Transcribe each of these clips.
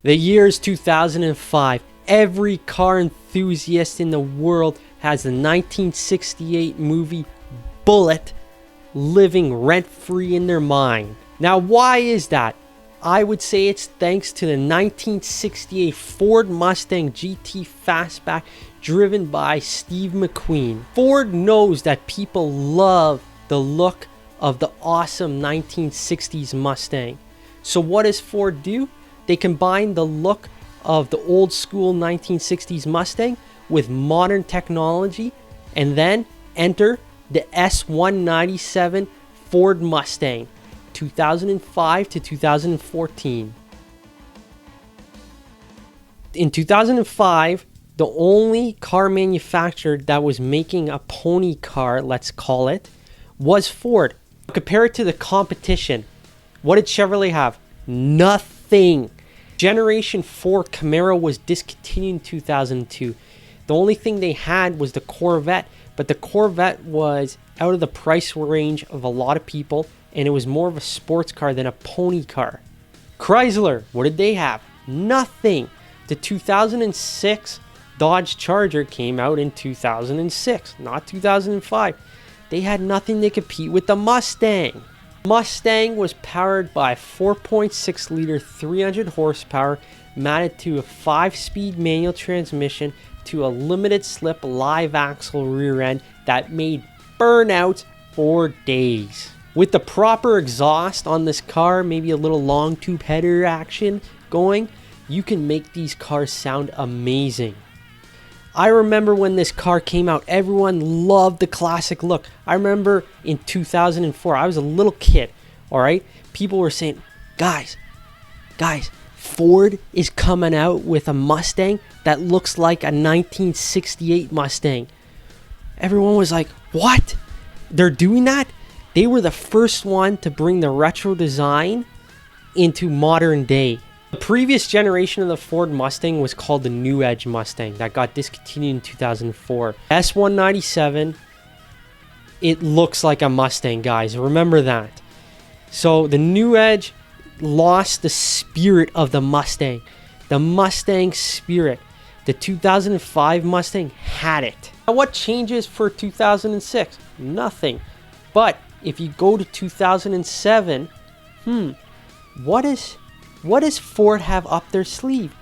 The year is 2005. Every car enthusiast in the world has the 1968 movie Bullitt living rent-free in their mind. Now, why is that? I would say it's thanks to the 1968 Ford Mustang GT Fastback driven by Steve McQueen. Ford knows that people love the look of the awesome 1960s Mustang. So what does Ford do? They combine the look of the old school 1960s Mustang with modern technology, and then enter the S197 Ford Mustang 2005 to 2014. In 2005, the only car manufacturer that was making a pony car, let's call it, was Ford. Compare it to the competition. What did Chevrolet have? Nothing. Generation 4 Camaro was discontinued in 2002. The only thing they had was the Corvette, but the Corvette was out of the price range of a lot of people, and it was more of a sports car than a pony car. Chrysler, what did they have? Nothing. The 2006 Dodge Charger came out in 2006, not 2005. They had nothing to compete with the Mustang. Mustang was powered by a 4.6 liter 300 horsepower mounted to a 5-speed manual transmission to a limited slip live axle rear end that made burnouts for days. With the proper exhaust on this car, maybe a little long tube header action going, you can make these cars sound amazing. I remember when this car came out, everyone loved the classic look. I remember in 2004, I was a little kid, all right? People were saying, guys, Ford is coming out with a Mustang that looks like a 1968 Mustang. Everyone was like, what? They're doing that? They were the first one to bring the retro design into modern day. The previous generation of the Ford Mustang was called the New Edge Mustang that got discontinued in 2004. S197, it looks like a Mustang, guys. Remember that. So the New Edge lost the spirit of the Mustang. The Mustang spirit. The 2005 Mustang had it. Now what changes for 2006? Nothing. But if you go to 2007, what does Ford have up their sleeve?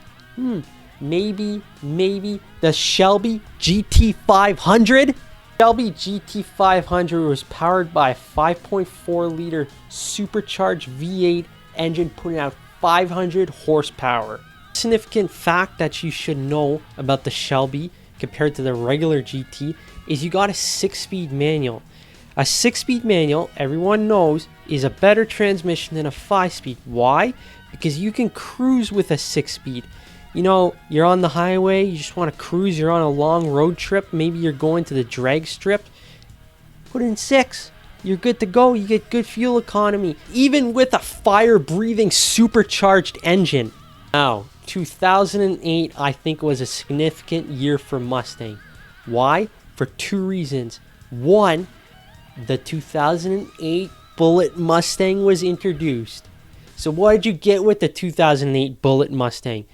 Maybe the Shelby GT500? Shelby GT500 was powered by a 5.4 liter supercharged V8 engine putting out 500 horsepower. Significant fact that you should know about the Shelby compared to the regular GT is you got a 6-speed manual. A 6-speed manual, everyone knows, is a better transmission than a 5-speed. Why? Because you can cruise with a 6-speed. You know, you're on the highway, you just want to cruise, you're on a long road trip, maybe you're going to the drag strip. Put in 6. You're good to go. You get good fuel economy, even with a fire-breathing supercharged engine. Now, 2008, I think, was a significant year for Mustang. Why? For 2 reasons. One, the 2008 Bullitt Mustang was introduced. So what did you get with the 2008 Bullitt Mustang?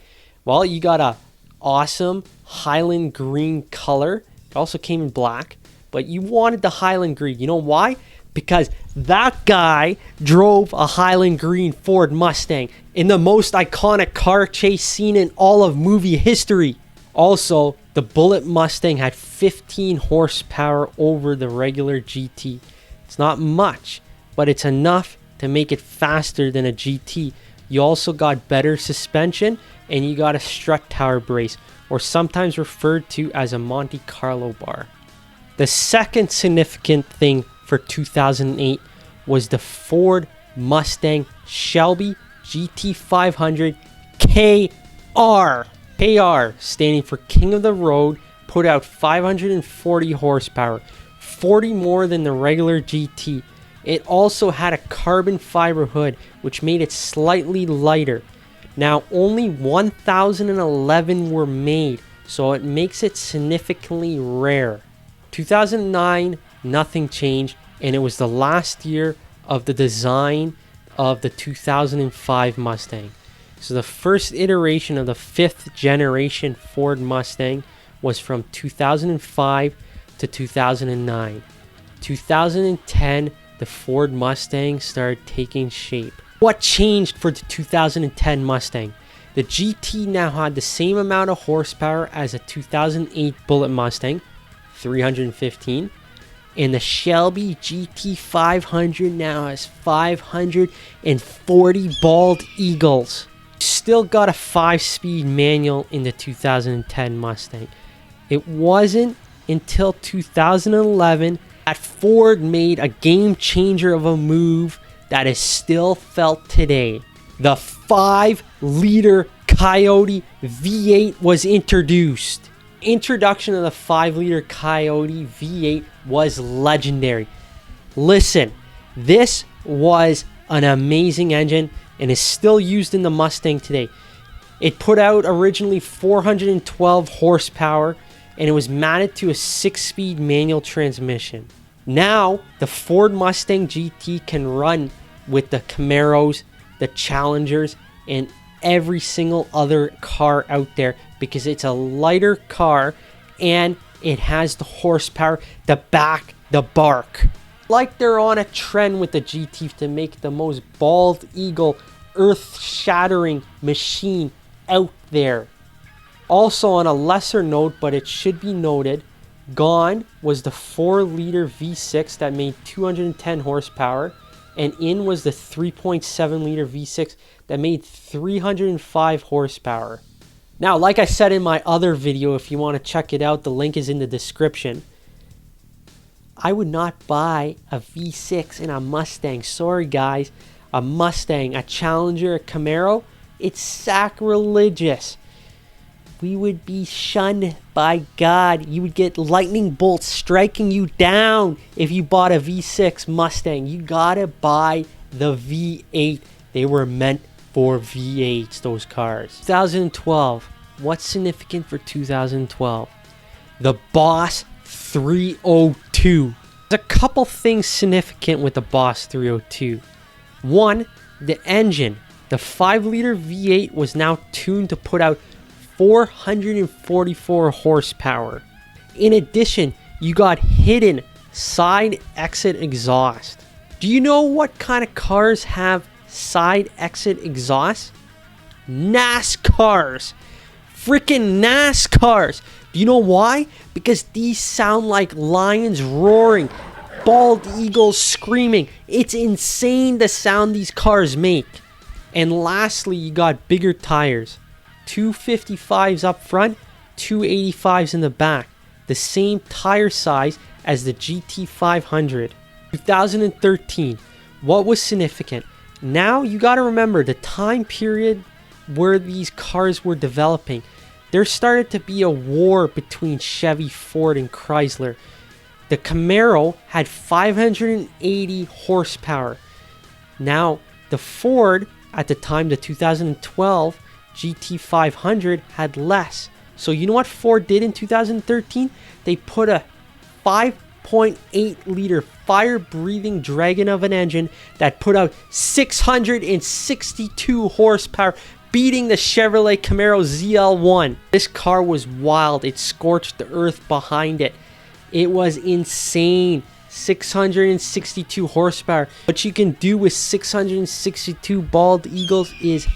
Well, you got a awesome Highland green color. It also came in black, but you wanted the Highland green. You know why? Because that guy drove a Highland green Ford Mustang in the most iconic car chase scene in all of movie history. Also, the Bullitt Mustang had 15 horsepower over the regular GT. It's not much, but it's enough to make it faster than a GT. You also got better suspension, and you got a strut tower brace, or sometimes referred to as a Monte Carlo bar. The second significant thing for 2008 was the Ford Mustang Shelby GT500 KR. KR, standing for King of the Road, put out 540 horsepower, 40 more than the regular GT. It also had a carbon fiber hood, which made it slightly lighter. Now, only 1,011 were made, so it makes it significantly rare. 2009, nothing changed, and it was the last year of the design of the 2005 Mustang. So the first iteration of the 5th generation Ford Mustang was from 2005 to 2009. 2010, the Ford Mustang started taking shape. What changed for the 2010 Mustang? The GT now had the same amount of horsepower as a 2008 Bullitt Mustang, 315. And the Shelby GT500 now has 540 bald eagles. Still got a 5-speed manual in the 2010 Mustang. It wasn't until 2011 that Ford made a game changer of a move that is still felt today. The 5-liter Coyote V8 was introduced. Introduction of the 5-liter Coyote V8 was legendary. Listen, this was an amazing engine and is still used in the Mustang today. It put out originally 412 horsepower and it was mounted to a 6-speed manual transmission. Now, the Ford Mustang GT can run with the Camaros, the Challengers, and every single other car out there because it's a lighter car and it has the horsepower to back the bark. Like they're on a trend with the GT to make the most bald eagle, earth-shattering machine out there. Also, on a lesser note, but it should be noted, gone was the 4-liter V6 that made 210 horsepower, and in was the 3.7-liter V6 that made 305 horsepower. Now, like I said in my other video, if you want to check it out, the link is in the description. I would not buy a V6 in a Mustang. Sorry, guys. A Mustang, a Challenger, a Camaro, it's sacrilegious. We would be shunned by God. You would get lightning bolts striking you down if you bought a V6 Mustang. You gotta buy the V8. They were meant for V8s, those cars. 2012. What's significant for 2012? The Boss 302. There's a couple things significant with the Boss 302. One, the engine. The 5-liter V8 was now tuned to put out 444 horsepower. In addition, you got hidden side exit exhaust. Do you know what kind of cars have side exit exhaust? NASCARs. Freaking NASCARs. Do you know why? Because these sound like lions roaring, bald eagles screaming. It's insane the sound these cars make. And lastly, you got bigger tires. 255s up front, 285s in the back. The same tire size as the GT500. 2013. What was significant? Now you got to remember the time period where these cars were developing. There started to be a war between Chevy, Ford, and Chrysler. The Camaro had 580 horsepower. Now, the Ford, at the time, the 2012 GT500 had less. So you know what Ford did in 2013? They put a 5.8 liter fire-breathing dragon of an engine that put out 662 horsepower, beating the Chevrolet Camaro ZL1. This car was wild. It scorched the earth behind it. It was insane. 662 horsepower. What you can do with 662 bald eagles is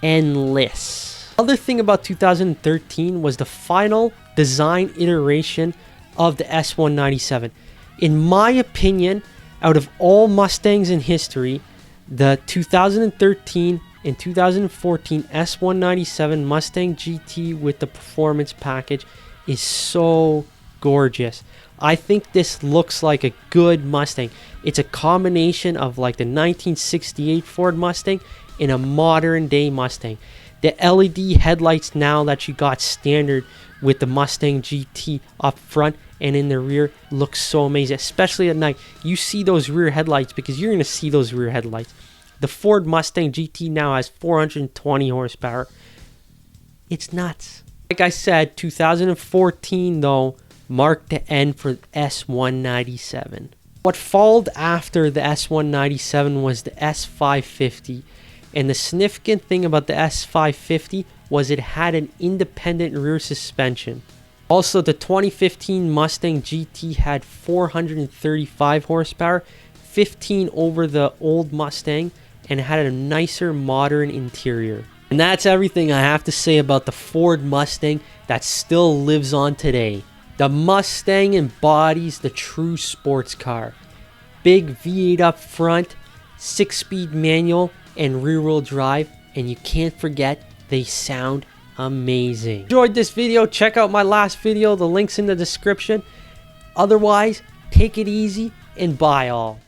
endless. Other thing about 2013 was the final design iteration of the S197. In my opinion, out of all Mustangs in history, the 2013 and 2014 S197 Mustang GT with the performance package is so gorgeous. I think this looks like a good Mustang. It's a combination of like the 1968 Ford Mustang and a modern day Mustang. The LED headlights now that you got standard with the Mustang GT up front and in the rear looks so amazing, especially at night. You see those rear headlights because you're going to see those rear headlights. The Ford Mustang GT now has 420 horsepower. It's nuts. Like I said, 2014 though marked the end for S197. What followed after the S197 was the S550. And the significant thing about the S550 was it had an independent rear suspension. Also, the 2015 Mustang GT had 435 horsepower, 15 over the old Mustang, and had a nicer modern interior. And that's everything I have to say about the Ford Mustang that still lives on today. The Mustang embodies the true sports car. Big V8 up front, 6-speed manual, and rear-wheel drive, and you can't forget they sound amazing. Enjoyed this video? Check out my last video. The link's in the description. Otherwise, take it easy and buy all.